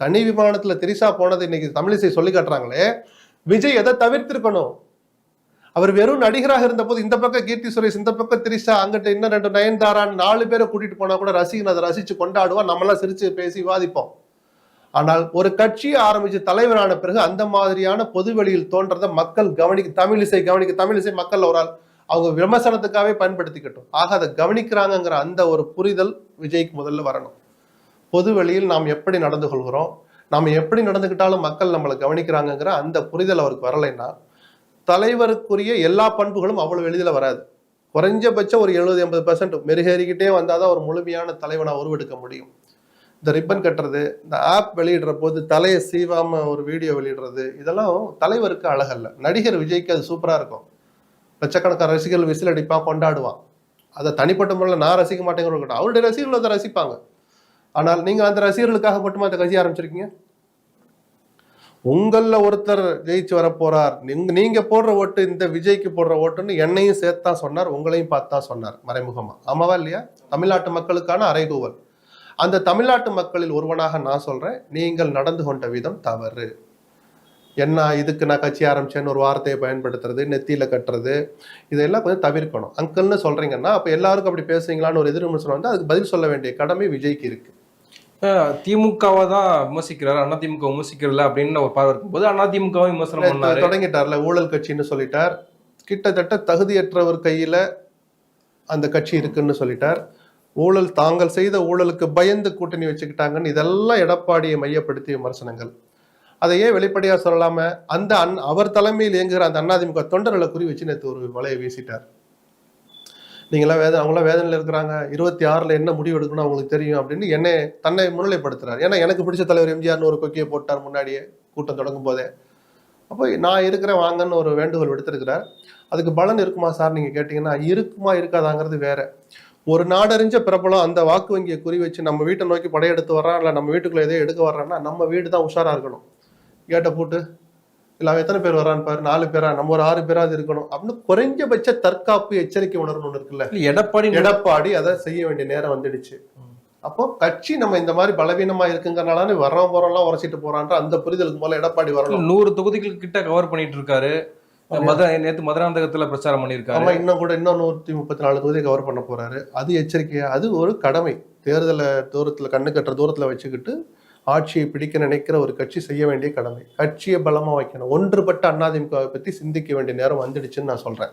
தனி விமானத்துல திரிஷா போனது இன்னைக்கு தமிழிசை சொல்லி காட்டுறாங்களே, விஜய் எதை தவிர்த்திருக்கணும்? அவர் வெறும் நடிகராக இருந்த போது இந்த பக்கம் கீர்த்தி சுரேஷ், இந்த பக்கம் திரிஷா, அங்கிட்ட இன்னும் 2 நயன்தாரான்னு 4 பேரை கூட்டிட்டு போனா கூட ரசிகன் அதை ரசிச்சு கொண்டாடுவான், நம்மளாம் சிரிச்சு பேசி விவாதிப்போம். ஆனால் ஒரு கட்சியை ஆரம்பிச்சு தலைவரான பிறகு அந்த மாதிரியான பொது வெளியில் தோன்றதை மக்கள் தமிழிசை மக்கள் ஒரு ஆள் அவங்க விமர்சனத்துக்காகவே பயன்படுத்திக்கட்டும். ஆக அதை கவனிக்கிறாங்கிற அந்த ஒரு புரிதல் விஜய்க்கு முதல்ல வரணும். பொது வெளியில் நாம் எப்படி நடந்து கொள்கிறோம், நாம் எப்படி நடந்துக்கிட்டாலும் மக்கள் நம்மளை கவனிக்கிறாங்கிற அந்த புரிதல் அவருக்கு வரலைன்னா தலைவருக்குரிய எல்லா பண்புகளும் அவ்வளவு எளிதில் வராது. குறைஞ்சபட்சம் ஒரு 70-80% மெருகேறிக்கிட்டே வந்தாதான் ஒரு முழுமையான தலைவனா உருவெடுக்க முடியும். இந்த ரிப்பன் கட்டுறது, இந்த ஆப் வெளியிடுற போது தலையை சீவாம ஒரு வீடியோ வெளியிடுறது, இதெல்லாம் தலைவருக்கு அழகல்ல. நடிகர் விஜய்க்கு அது சூப்பரா இருக்கும். லட்சக்கணக்கான ரசிகர்கள் விசில் அடிப்பான், கொண்டாடுவான். அதை தனிப்பட்ட முறையில் நான் ரசிக்க மாட்டேங்கிற அவருடைய ரசிகர்கள் அதை ரசிப்பாங்க. ஆனால் நீங்க அந்த ரசிகர்களுக்காக மட்டுமா அந்த கட்சி ஆரம்பிச்சிருக்கீங்க? உங்கள ஒருத்தர் ஜெயிச்சு வர போறார், நீங்க போடுற ஓட்டு இந்த விஜய்க்கு போடுற ஓட்டுன்னு என்னையும் சேர்த்தான் சொன்னார், உங்களையும் பார்த்தான் சொன்னார் மறைமுகமா. ஆமாவா இல்லையா? தமிழ்நாட்டு மக்களுக்கான அறைகூவல். அந்த தமிழ்நாட்டு மக்களில் ஒருவனாக நான் சொல்றேன், நீங்கள் நடந்து கொண்ட விதம் தவறு. என்ன இதுக்கு நான் கட்சி ஆரம்பிச்சேன்னு ஒரு வார்த்தையை பயன்படுத்துறது, நெத்தியில கட்டுறது, இதெல்லாம் கொஞ்சம் தவிர்க்கணும். அங்கிள்னு சொல்றீங்கன்னா அப்ப எல்லாருக்கும் அப்படி பேசுறீங்களான்னு ஒரு எதிர் விமர்சனம் வந்து அதுக்கு பதில் சொல்ல வேண்டிய கடமை விஜய்க்கு இருக்கு. திமுகவை தான் விமர்சிக்கிறாரு, அதிமுக விமர்சிக்கிறல அப்படின்னு ஒரு பார்வை இருக்கும்போது அதிமுகவை விமர்சனம் பண்ணாரு. தொடங்கிட்டார்ல, ஊழல் கட்சின்னு சொல்லிட்டார். கிட்டத்தட்ட தகுதியற்றவர் கையில அந்த கட்சி இருக்குன்னு சொல்லிட்டார். ஊழல், தாங்கள் செய்த ஊழலுக்கு பயந்து கூட்டணி வச்சுக்கிட்டாங்கன்னு, இதெல்லாம் எடப்பாடியை மையப்படுத்திய விமர்சனங்கள். அதையே வெளிப்படையா சொல்லலாம அந்த அவர் தலைமையில் இயங்குகிற அந்த அதிமுக தொண்டர்களை குறி வச்சு நேற்று ஒரு வலையை வீசிட்டார். நீங்களாம் அவங்களாம் வேதனையில் இருக்கிறாங்க, 26ல் என்ன முடிவு எடுக்கணும் அவங்களுக்கு தெரியும் அப்படின்னு தன்னை முன்னிலைப்படுத்துறாரு. ஏன்னா எனக்கு பிடிச்ச தலைவர் எம்ஜிஆர்னு ஒரு கொக்கியை போட்டார் முன்னாடியே கூட்டம் தொடங்கும் போதே. அப்போ நான் இருக்கிறேன் வாங்கன்னு ஒரு வேண்டுகோள் விடுத்திருக்கிறார். அதுக்கு பலன் இருக்குமா சார் நீங்க கேட்டீங்கன்னா, இருக்குமா இருக்காதாங்கிறது வேற. ஒரு நாடறிஞ்ச பிரபலம் அந்த வாக்கு வங்கியை குறி வச்சு நம்ம வீட்டை நோக்கி படையெடுத்து வர்றான், இல்லை நம்ம வீட்டுக்குள்ள எதையோ எடுக்க வர்றான்னா நம்ம வீடு தான் உஷாரா இருக்கணும். கேட்ட போட்டு இல்லை அவன் எத்தனை பேர் வரான்னு பாரு, 4 பேரா, நம்ம ஒரு 6 பேராது இருக்கணும் அப்படின்னு குறைஞ்சபட்ச தற்காப்பு எச்சரிக்கை உணர்வு ஒன்று இருக்குல்ல, எடப்பாடி அதை செய்ய வேண்டிய நேரம் வந்துடுச்சு. அப்போ கட்சி நம்ம இந்த மாதிரி பலவீனமா இருக்குங்கிறனால வர்றோம் போறோம்லாம் உரைச்சிட்டு போறான்ற அந்த புரிதலுக்கு போல எடப்பாடி வரணும். 100 தொகுதிகள் கிட்ட கவர் பண்ணிட்டு இருக்காரு. நேற்று மதுராந்தகத்துல பிரச்சாரம் பண்ணியிருக்காரு. ஆமா, இன்னும் 134 தொகுதியை கவர் பண்ண போறாரு. அது எச்சரிக்கையா, அது ஒரு கடமை. தேர்தலை தூரத்துல கண்ணு கட்டுற தூரத்துல வச்சுக்கிட்டு ஆட்சியை பிடிக்க நினைக்கிற ஒரு கட்சி செய்ய வேண்டிய கடமை. கட்சியை பலமா வைக்கணும். ஒன்றுபட்ட அதிமுகவை பத்தி சிந்திக்க வேண்டிய நேரம் வந்துடுச்சுன்னு நான் சொல்றேன்.